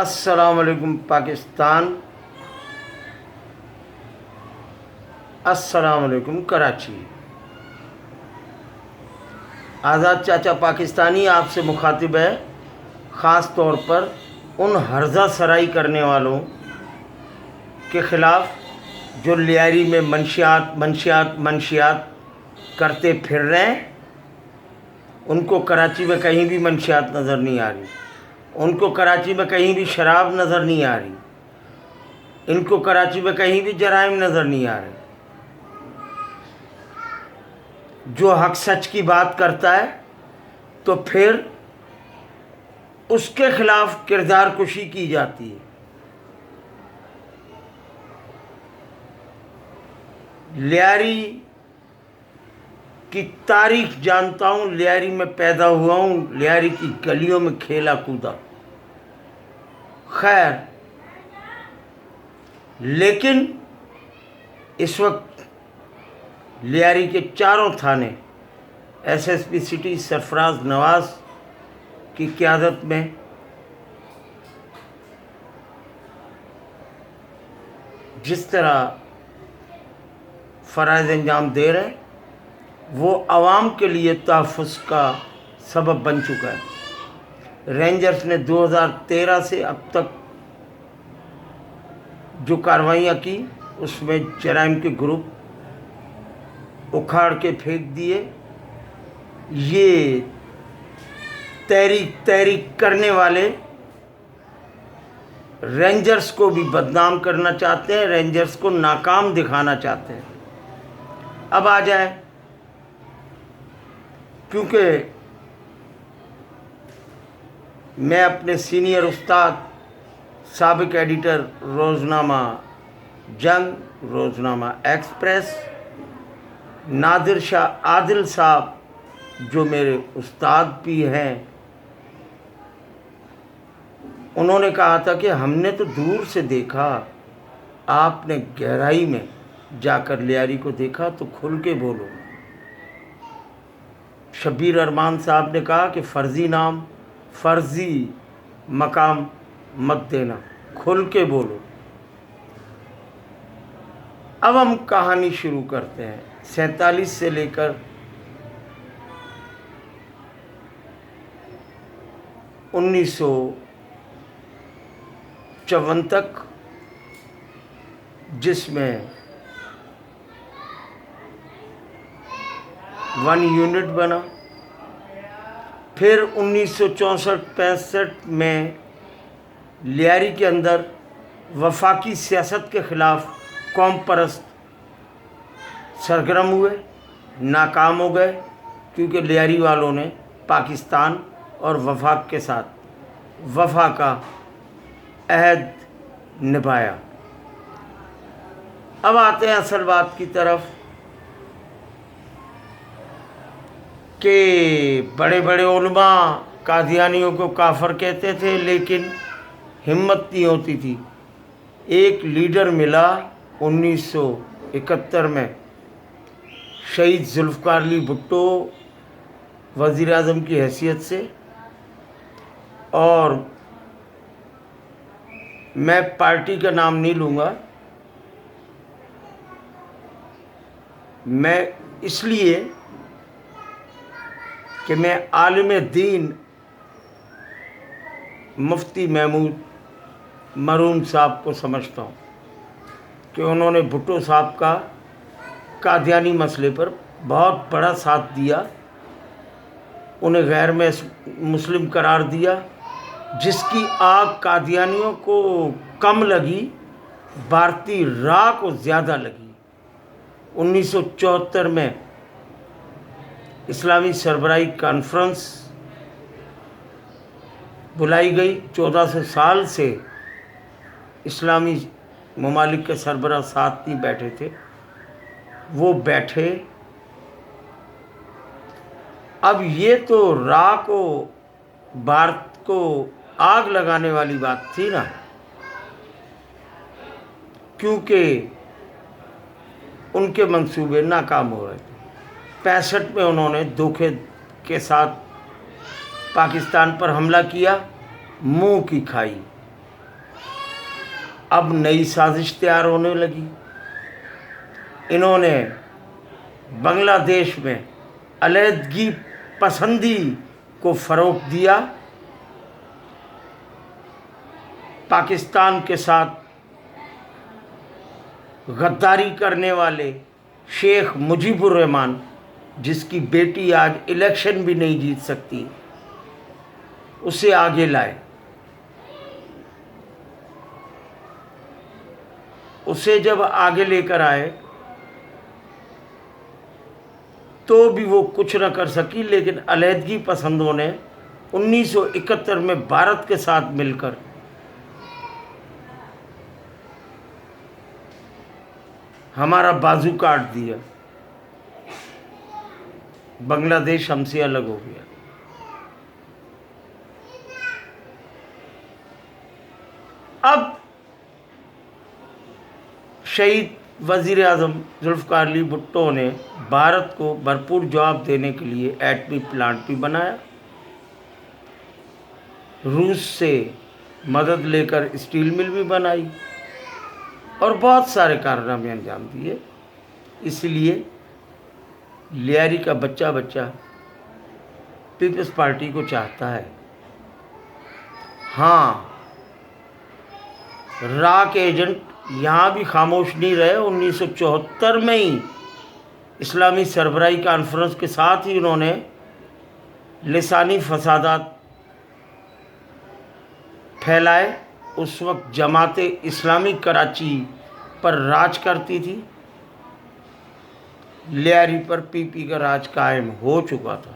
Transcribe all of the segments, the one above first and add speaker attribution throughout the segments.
Speaker 1: السلام علیکم پاکستان، السلام علیکم کراچی۔ آزاد چاچا پاکستانی آپ سے مخاطب ہے، خاص طور پر ان ہرزہ سرائی کرنے والوں کے خلاف جو لیاری میں منشیات کرتے پھر رہے ہیں۔ ان کو کراچی میں کہیں بھی منشیات نظر نہیں آ رہی، ان کو کراچی میں کہیں بھی شراب نظر نہیں آ رہی، ان کو کراچی میں کہیں بھی جرائم نظر نہیں آ رہے۔ جو حق سچ کی بات کرتا ہے تو پھر اس کے خلاف کردار کشی کی جاتی ہے۔ لیاری کی تاریخ جانتا ہوں، لیاری میں پیدا ہوا ہوں، لیاری کی گلیوں میں کھیلا کودا۔ خیر، لیکن اس وقت لیاری کے چاروں تھانے ایس ایس پی سٹی سرفراز نواز کی قیادت میں جس طرح فرائض انجام دے رہے ہیں وہ عوام کے لیے تحفظ کا سبب بن چکا ہے۔ رینجرز نے 2013 سے اب تک جو کارروائیاں کی اس میں جرائم کے گروپ اکھاڑ کے پھینک دیے۔ یہ تحریک کرنے والے رینجرز کو بھی بدنام کرنا چاہتے ہیں، رینجرز کو ناکام دکھانا چاہتے ہیں۔ اب آ جائیں، کیونکہ میں اپنے سینئر استاد سابق ایڈیٹر روزنامہ جنگ، روزنامہ ایکسپریس، نادر شاہ عادل صاحب جو میرے استاد بھی ہیں، انہوں نے کہا تھا کہ ہم نے تو دور سے دیکھا، آپ نے گہرائی میں جا کر لیاری کو دیکھا تو کھل کے بولو۔ شبیر ارمان صاحب نے کہا کہ فرضی نام، فرضی مقام مت دینا، کھل کے بولو۔ اب ہم کہانی شروع کرتے ہیں 47 سے لے کر 1954 تک، جس میں 1 یونٹ بنا۔ پھر 1964-65 میں لیاری کے اندر وفاقی سیاست کے خلاف قوم پرست سرگرم ہوئے، ناکام ہو گئے، کیونکہ لیاری والوں نے پاکستان اور وفاق کے ساتھ وفا کا عہد نبھایا۔ اب آتے ہیں اصل بات کی طرف کہ بڑے بڑے علماء قادیانیوں کو کافر کہتے تھے، لیکن ہمت نہیں ہوتی تھی۔ ایک لیڈر ملا 1971 میں، شہید ذوالفقار علی بھٹو وزیر اعظم کی حیثیت سے، اور میں پارٹی کا نام نہیں لوں گا، میں اس لیے کہ میں عالم دین مفتی محمود مرحوم صاحب کو سمجھتا ہوں کہ انہوں نے بھٹو صاحب کا قادیانی مسئلے پر بہت بڑا ساتھ دیا، انہیں غیر مسلم قرار دیا، جس کی آگ قادیانیوں کو کم لگی، بھارتی راہ کو زیادہ لگی۔ 1974 میں اسلامی سربراہی کانفرنس بلائی گئی، 1400 سال سے اسلامی ممالک کے سربراہ ساتھ نہیں بیٹھے تھے، وہ بیٹھے۔ اب یہ تو راہ کو، بھارت کو آگ لگانے والی بات تھی نا، کیونکہ ان کے منصوبے ناکام ہو رہے تھے۔ 65 میں انہوں نے دھوکے کے ساتھ پاکستان پر حملہ کیا، منہ کی کھائی۔ اب نئی سازش تیار ہونے لگی. انہوں نے بنگلہ دیش میں علیحدگی پسندی کو فروغ دیا. پاکستان کے ساتھ غداری کرنے والے شیخ مجیب الرحمان، جس کی بیٹی آج الیکشن بھی نہیں جیت سکتی، اسے آگے لائے. اسے جب آگے لے کر آئے تو بھی وہ کچھ نہ کر سکی، لیکن علیحدگی پسندوں نے 1971 میں بھارت کے ساتھ مل کر ہمارا بازو کاٹ دیا. بنگلہ دیش ہم سے الگ ہو گیا. اب شہید وزیر اعظم ذوالفقار علی بھٹو نے بھارت کو بھرپور جواب دینے کے لیے ایٹمی پلانٹ بھی بنایا. روس سے مدد لے کر اسٹیل مل بھی بنائی اور بہت سارے کارنامے انجام دیے. اس لیے لیاری کا بچہ پیپلز پارٹی کو چاہتا ہے. ہاں، را کے ایجنٹ یہاں بھی خاموش نہیں رہے. 1974 میں ہی اسلامی سربراہی کانفرنس کے ساتھ ہی انہوں نے لسانی فسادات پھیلائے. اس وقت جماعت اسلامی کراچی پر راج کرتی تھی. لیاری پر پی پی کا راج قائم ہو چکا تھا.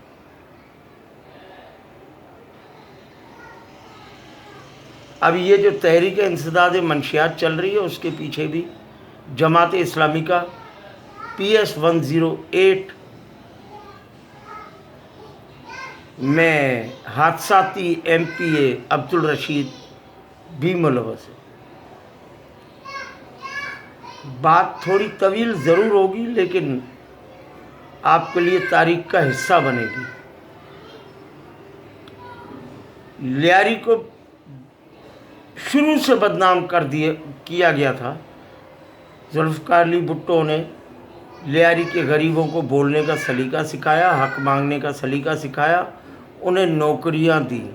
Speaker 1: اب یہ جو تحریک انسداد منشیات چل رہی ہے، اس کے پیچھے بھی جماعت اسلامی کا PS 108 میں حادثاتی MPA عبدالرشید بھی ملوث ہے. بات تھوڑی طویل ضرور ہوگی، لیکن آپ کے لیے تاریخ کا حصہ بنے گی. لیاری کو شروع سے بدنام کیا گیا تھا. ذوالفقار علی بھٹو نے لیاری کے غریبوں کو بولنے کا سلیقہ سکھایا، حق مانگنے کا سلیقہ سکھایا، انہیں نوکریاں دی.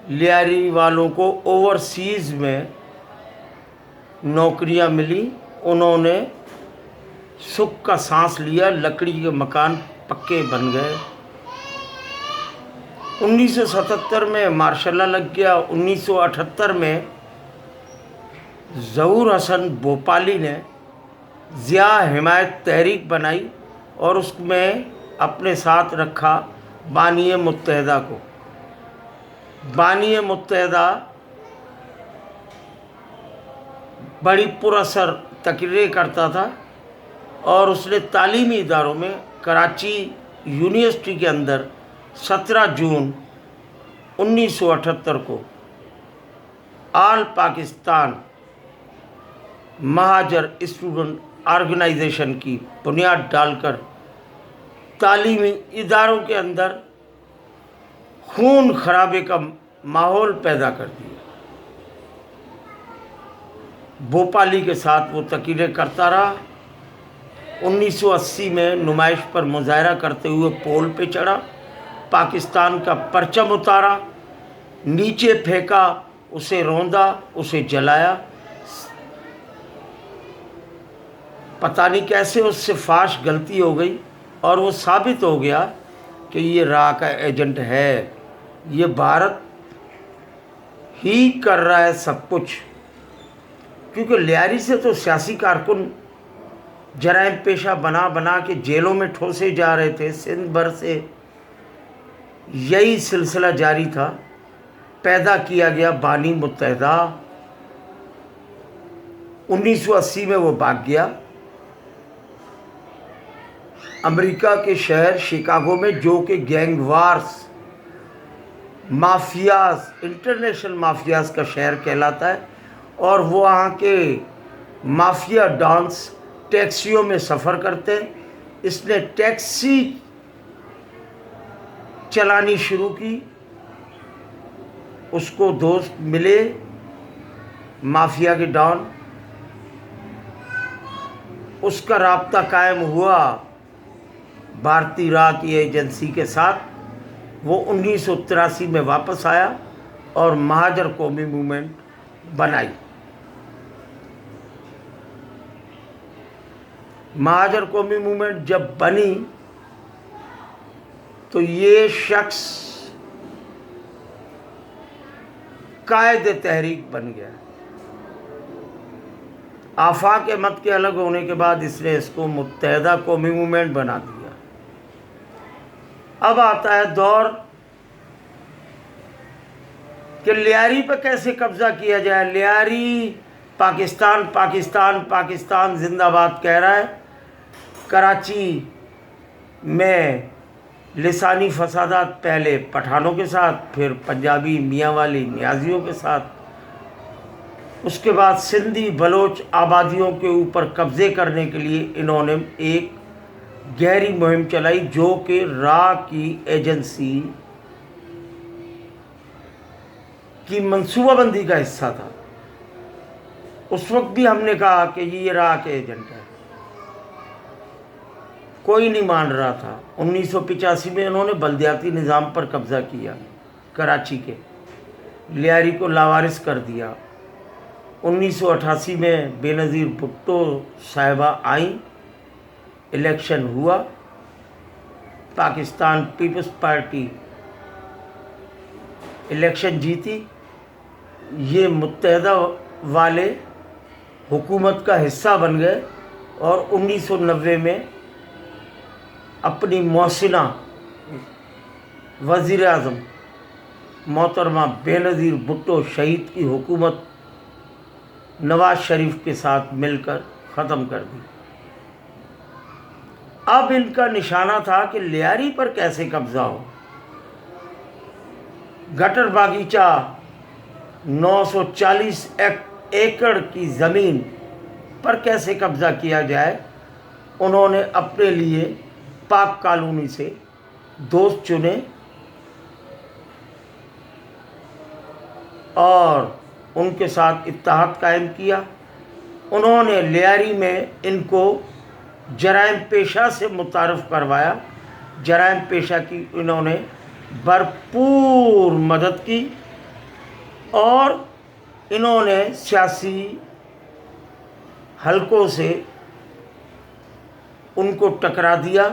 Speaker 1: لیاری والوں کو اوورسیز میں نوکریاں ملی. انہوں نے سکھ کا سانس لیا، لکڑی کے مکان پکے بن گئے. 1977 میں مارشل لا لگ گیا. 1978 میں ظہور حسن بھوپالی نے ضیاء حمایت تحریک بنائی اور اس میں اپنے ساتھ رکھا بانی متحدہ کو. بانی متحدہ بڑی پر اثر تقریریں کرتا تھا اور اس نے تعلیمی اداروں میں کراچی یونیورسٹی کے اندر 17 جون 1978 کو آل پاکستان مہاجر اسٹوڈنٹ آرگنائزیشن کی بنیاد ڈال کر تعلیمی اداروں کے اندر خون خرابے کا ماحول پیدا کر دیا. بھوپالی کے ساتھ وہ تقریریں کرتا رہا. 1980 میں نمائش پر مظاہرہ کرتے ہوئے پول پہ چڑھا، پاکستان کا پرچم اتارا، نیچے پھینکا، اسے روندا، اسے جلایا. پتہ نہیں کیسے اس سے فاش غلطی ہو گئی اور وہ ثابت ہو گیا کہ یہ را کا ایجنٹ ہے. یہ بھارت ہی کر رہا ہے سب کچھ، کیونکہ لیاری سے تو سیاسی کارکن جرائم پیشہ بنا کے جیلوں میں ٹھوسے جا رہے تھے. سندھ بھر سے یہی سلسلہ جاری تھا. پیدا کیا گیا بانی متحدہ. 1980 میں وہ بھاگ گیا امریکہ کے شہر شکاگو میں، جو کہ gang wars, mafias, international mafias کا شہر کہلاتا ہے. اور وہ وہاں کے مافیا ڈانس ٹیکسیوں میں سفر کرتے. اس نے ٹیکسی چلانی شروع کی. اس کو دوست ملے مافیا کے ڈان، اس کا رابطہ قائم ہوا بھارتی راہ کی ایجنسی کے ساتھ۔ وہ 1983 میں واپس آیا اور مہاجر قومی موومنٹ بنائی۔ مہاجر قومی موومنٹ جب بنی تو یہ شخص قائد تحریک بن گیا۔ آفاق احمد کے الگ ہونے کے بعد اس نے اس کو متحدہ قومی موومنٹ بنا دیا۔ اب آتا ہے دور کہ لیاری پہ کیسے قبضہ کیا جائے۔ لیاری پاکستان پاکستان پاکستان زندہ باد کہہ رہا ہے۔ کراچی میں لسانی فسادات، پہلے پٹھانوں کے ساتھ، پھر پنجابی میاں والی نیازیوں کے ساتھ، اس کے بعد سندھی بلوچ آبادیوں کے اوپر قبضے کرنے کے لیے انہوں نے ایک گہری مہم چلائی جو کہ راہ کی ایجنسی کی منصوبہ بندی کا حصہ تھا۔ اس وقت بھی ہم نے کہا کہ یہ راہ کے ایجنٹ ہے، کوئی نہیں مان رہا تھا۔ 1985 میں انہوں نے بلدیاتی نظام پر قبضہ کیا کراچی کے، لیاری کو لاوارث کر دیا۔ 1988 میں بے نظیر بھٹو صاحبہ آئیں، الیکشن ہوا، پاکستان پیپلز پارٹی الیکشن جیتی، یہ متحدہ والے حکومت کا حصہ بن گئے اور 1990 میں اپنی محسنہ وزیر اعظم محترمہ بے نظیر بھٹو شہید کی حکومت نواز شریف کے ساتھ مل کر ختم کر دی۔ اب ان کا نشانہ تھا کہ لیاری پر کیسے قبضہ ہو۔ گٹر باغیچہ 940 ایکڑ کی زمین پر کیسے قبضہ کیا جائے۔ انہوں نے اپنے لیے پاک کالونی سے دوست چنے اور ان کے ساتھ اتحاد قائم کیا۔ انہوں نے لیاری میں ان کو جرائم پیشہ سے متعارف کروایا، جرائم پیشہ کی انہوں نے بھرپور مدد کی اور انہوں نے سیاسی حلقوں سے ان کو ٹکرا دیا۔